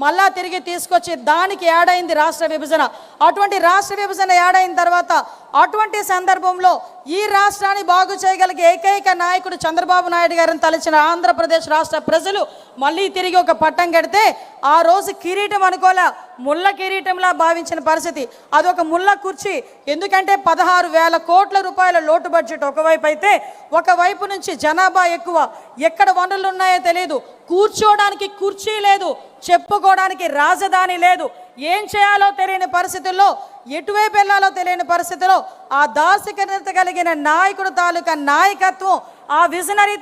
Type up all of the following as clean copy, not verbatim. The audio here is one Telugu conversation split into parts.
మళ్ళా తిరిగి తీసుకొచ్చి దానికి యాడ్ అయింది రాష్ట్ర విభజన. అటువంటి రాష్ట్ర విభజన యాడ్ అయిన తర్వాత అటువంటి సందర్భంలో ఈ రాష్ట్రాన్ని బాగు చేయగలిగే ఏకైక నాయకుడు చంద్రబాబు నాయుడు గారిని తలచిన ఆంధ్రప్రదేశ్ రాష్ట్ర ప్రజలు మళ్ళీ తిరిగి ఒక పట్టం కడితే ఆ రోజు కిరీటం అనుకోలే, ముళ్ళ కిరీటంలా భావించిన పరిస్థితి. అదొక ముళ్ళ కుర్చీ. ఎందుకంటే 16,000 కోట్ల రూపాయల లోటు బడ్జెట్ ఒకవైపు అయితే, ఒకవైపు నుంచి జనాభా ఎక్కువ, ఎక్కడ వనరులు ఉన్నాయో తెలియదు, కూర్చోడానికి కుర్చీ లేదు, చెప్పుకోవడానికి రాజధాని లేదు, ఏం చేయాలో తెలియని పరిస్థితుల్లో, ఎటువైపు వెళ్ళాలో తెలియని పరిస్థితిలో ఆ దార్శనికత కలిగిన నాయకుడు తాలూకా నాయకత్వం, ఆ విజనరీ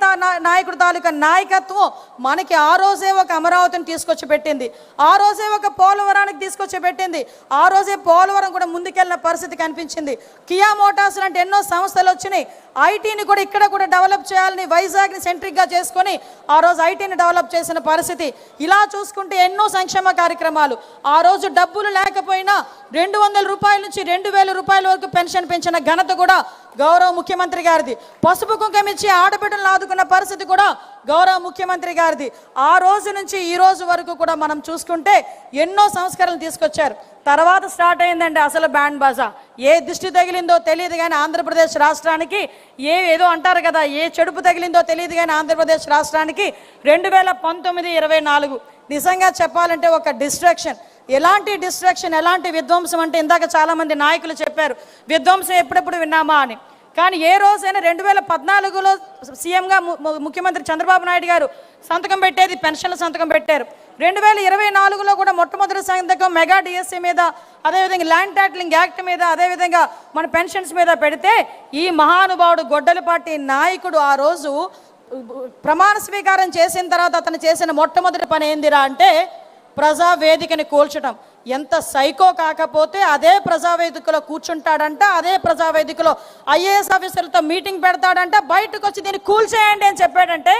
నాయకుడు తాలూకా నాయకత్వం మనకి ఆ రోజే ఒక అమరావతిని తీసుకొచ్చి పెట్టింది, ఆ రోజే ఒక పోలవరానికి తీసుకొచ్చి పెట్టింది, ఆ రోజే పోలవరం కూడా ముందుకెళ్ళిన పరిస్థితి కనిపించింది. కియా మోటార్స్ లాంటి ఎన్నో సంస్థలు వచ్చినాయి. ఐటీని కూడా ఇక్కడ కూడా డెవలప్ చేయాలని వైజాగ్ని సెంట్రిక్గా చేసుకొని ఆ రోజు ఐటీని డెవలప్ చేసిన పరిస్థితి. ఇలా చూసుకుంటే ఎన్నో సంక్షేమ కార్యక్రమాలు. ఆ రోజు డబ్బులు లేకపోయినా 200 రూపాయల నుంచి 2,000 రూపాయల వరకు పెన్షన్ పెంచిన ఘనత కూడా గౌరవ ముఖ్యమంత్రి గారిది. పసుపు కుంకుమ ఇచ్చి ఆడబిడ్డలను ఆదుకున్న పరిస్థితి కూడా గౌరవ ముఖ్యమంత్రి గారిది. ఆ రోజు నుంచి ఈ రోజు వరకు కూడా మనం చూసుకుంటే ఎన్నో సంస్కరణలు తీసుకొచ్చారు. తర్వాత స్టార్ట్ అయిందండి అసలు బ్యాండ్ బాజా. ఏ దిష్టి తగిలిందో తెలియదు కానీ ఆంధ్రప్రదేశ్ రాష్ట్రానికి ఏదో అంటారు కదా, ఏ చెడుపు తగిలిందో తెలియదు కానీ ఆంధ్రప్రదేశ్ రాష్ట్రానికి 2019-24 నిజంగా చెప్పాలంటే ఒక డిస్ట్రాక్షన్. ఎలాంటి డిస్ట్రాక్షన్, ఎలాంటి విధ్వంసం అంటే ఇందాక చాలామంది నాయకులు చెప్పారు విధ్వంసం ఎప్పుడెప్పుడు విన్నామా అని. కానీ ఏ రోజైనా 2014లో సీఎంగా ముఖ్యమంత్రి చంద్రబాబు నాయుడు గారు సంతకం పెట్టేది పెన్షన్ల సంతకం పెట్టారు. 2024లో కూడా మొట్టమొదటి సంతకం మెగా డిఎస్సీ మీద, అదేవిధంగా ల్యాండ్ టైటిలింగ్ యాక్ట్ మీద, అదేవిధంగా మన పెన్షన్స్ మీద పెడితే ఈ మహానుభావుడు గొడ్డలిపాటి నాయకుడు ఆ రోజు ప్రమాణ స్వీకారం చేసిన తర్వాత అతను చేసిన మొట్టమొదటి పని ఏందిరా అంటే ప్రజావేదికని కూల్చడం. ఎంత సైకో కాకపోతే అదే ప్రజావేదికలో కూర్చుంటాడంట, అదే ప్రజావేదికలో ఐఏఎస్ ఆఫీసర్లతో మీటింగ్ పెడతాడంట, బయటకు వచ్చి దీన్ని కూల్చేయండి అని చెప్పాడంటే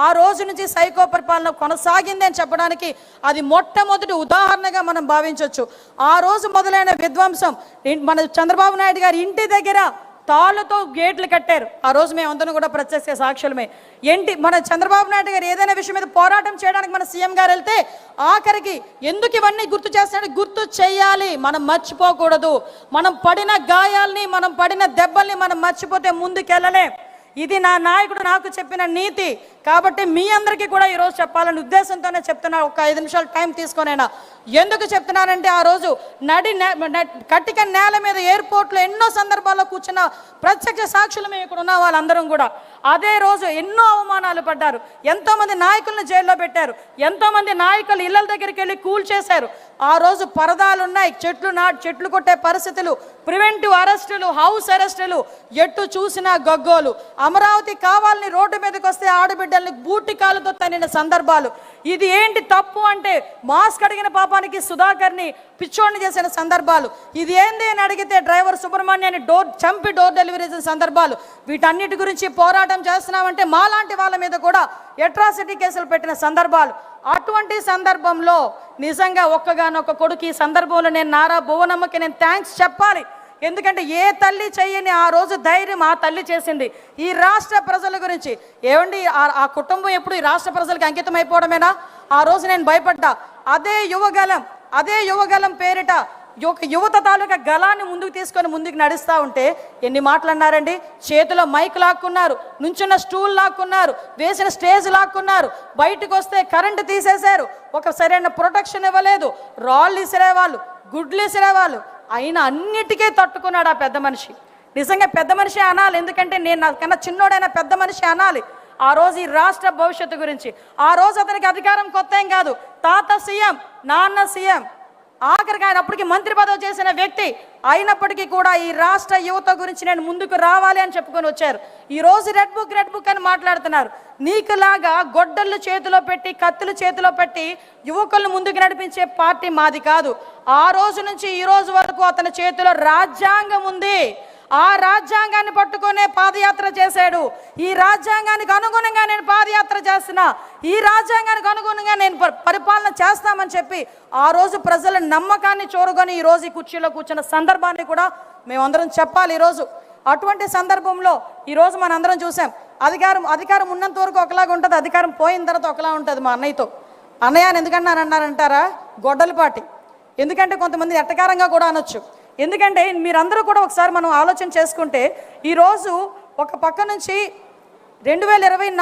ఆ రోజు నుంచి సైకో పరిపాలన కొనసాగింది అని చెప్పడానికి అది మొట్టమొదటి ఉదాహరణగా మనం భావించవచ్చు. ఆ రోజు మొదలైన విధ్వంసం మన చంద్రబాబు నాయుడు గారి ఇంటి దగ్గర తాళ్ళతో గేట్లు కట్టారు. ఆ రోజు మేమందరం కూడా ప్రత్యక్ష సాక్షులమే. మన చంద్రబాబు నాయుడు గారు ఏదైనా విషయం మీద పోరాటం చేయడానికి మన సీఎం గారు వెళ్తే ఆఖరికి ఎందుకు ఇవన్నీ గుర్తు చేస్తాడు, గుర్తు చేయాలి, మనం మర్చిపోకూడదు. మనం పడిన గాయాల్ని, మనం పడిన దెబ్బల్ని మనం మర్చిపోతే ముందుకెళ్ళలే. ఇది నా నాయకుడు నాకు చెప్పిన నీతి. కాబట్టి మీ అందరికీ కూడా ఈరోజు చెప్పాలనే ఉద్దేశంతోనే చెప్తున్నా. ఒక 5 నిమిషాలు టైం తీసుకొనైనా ఎందుకు చెప్తున్నానంటే ఆ రోజు కట్టిక నేల మీద ఎయిర్పోర్ట్లో ఎన్నో సందర్భాల్లో కూర్చున్న ప్రత్యక్ష సాక్షులు మేము ఇక్కడ ఉన్న వాళ్ళందరం కూడా అదే రోజు ఎన్నో అవమానాలు పడ్డారు. ఎంతోమంది నాయకులను జైల్లో పెట్టారు, ఎంతోమంది నాయకులు ఇళ్ల దగ్గరికి వెళ్ళి కూల్చేశారు. ఆ రోజు పరదాలు ఉన్నాయి, చెట్లు కొట్టే పరిస్థితులు, ప్రివెంటివ్ అరెస్టులు, హౌస్ అరెస్టులు, ఎట్టు చూసినా గగ్గోలు. అమరావతి కావాలని రోడ్డు మీదకి వస్తే ఆడబిడ్డల్ని బూటి కాళ్ళతో తన్నిన సందర్భాలు. ఇది ఏంటి తప్పు అంటే మాస్క్ అడిగిన పాపానికి సుధాకర్ని పిచ్చోడిని చేసిన సందర్భాలు. ఇది ఏంది అని అడిగితే డ్రైవర్ సుబ్రహ్మణ్యాన్ని చంపి డోర్ డెలివరీ చేసిన సందర్భాలు. వీటన్నిటి గురించి పోరాటం చేస్తున్నామంటే మాలాంటి వాళ్ళ మీద కూడా అట్రాసిటీ కేసులు పెట్టిన సందర్భాలు. అటువంటి సందర్భంలో నిజంగా ఒక్కగానొక్క కొడుకు ఈ సందర్భంలో నేను నారా భువనమ్మకి నేను థ్యాంక్స్ చెప్పాలి. ఎందుకంటే ఏ తల్లి చెయ్యని ఆ రోజు ధైర్యం ఆ తల్లి చేసింది ఈ రాష్ట్ర ప్రజల గురించి. ఏమండి ఆ కుటుంబం ఎప్పుడు ఈ రాష్ట్ర ప్రజలకు అంకితం అయిపోవడమేనా? ఆ రోజు నేను భయపడ్డా. అదే యువగలం పేరిట ఒక యువత తాలూకా గలాన్ని ముందుకు తీసుకొని ముందుకు నడుస్తూ ఉంటే ఎన్ని మాటలు అన్నారండి. చేతిలో మైక్ లాక్కున్నారు, నుంచున్న స్టూల్ లాక్కున్నారు, వేసిన స్టేజ్ లాక్కున్నారు, బయటకు వస్తే కరెంటు తీసేశారు, ఒక సరైన ప్రొటెక్షన్ ఇవ్వలేదు, రాళ్ళు ఇసిరేవాళ్ళు, గుడ్లు ఇసిరేవాళ్ళు. అయినా అన్నిటికీ తట్టుకున్నాడు ఆ పెద్ద మనిషి. నిజంగా పెద్ద మనిషి అనాలి, ఎందుకంటే నేను నాకన్నా చిన్నోడైనా పెద్ద మనిషి అనాలి. ఆ రోజు ఈ రాష్ట్ర భవిష్యత్తు గురించి ఆ రోజు అతనికి అధికారం కొత్త ఏం కాదు. తాత సీఎం, నాన్న సీఎం, ఆఖరికి ఆయన అప్పటికి మంత్రి పదవి చేసిన వ్యక్తి అయినప్పటికీ కూడా ఈ రాష్ట్ర యువత గురించి నేను ముందుకు రావాలి అని చెప్పుకొని వచ్చారు. ఈ రోజు రెడ్ బుక్ అని మాట్లాడుతున్నారు. నీకులాగా గొడ్డళ్ళు చేతిలో పెట్టి కత్తులు చేతిలో పెట్టి యువకులను ముందుకు నడిపించే పార్టీ మాది కాదు. ఆ రోజు నుంచి ఈ రోజు వరకు అతని చేతిలో రాజ్యాంగం ఉంది. ఆ రాజ్యాంగాన్ని పట్టుకునే పాదయాత్ర చేశాడు. ఈ రాజ్యాంగానికి అనుగుణంగా నేను పాదయాత్ర చేస్తున్నా, ఈ రాజ్యాంగానికి అనుగుణంగా నేను పరిపాలన చేస్తామని చెప్పి ఆ రోజు ప్రజల నమ్మకాన్ని చూరగొని ఈ రోజు ఈ కుర్చీలో కూర్చున్న సందర్భాన్ని కూడా మేమందరం చెప్పాలి. ఈరోజు అటువంటి సందర్భంలో ఈరోజు మనందరం చూసాం. అధికారం ఉన్నంత వరకు ఒకలాగా ఉంటుంది, అధికారం పోయిన తర్వాత ఒకలా ఉంటుంది. మా అన్నయ్యతో అన్నయ్య అని ఎందుకన్నారంటారా? గొడ్డలపాటి. ఎందుకంటే కొంతమంది ఎట్టకారంగా కూడా అనొచ్చు. ఎందుకంటే మీరందరూ కూడా ఒకసారి మనం ఆలోచన చేసుకుంటే ఈరోజు ఒక పక్క నుంచి 2024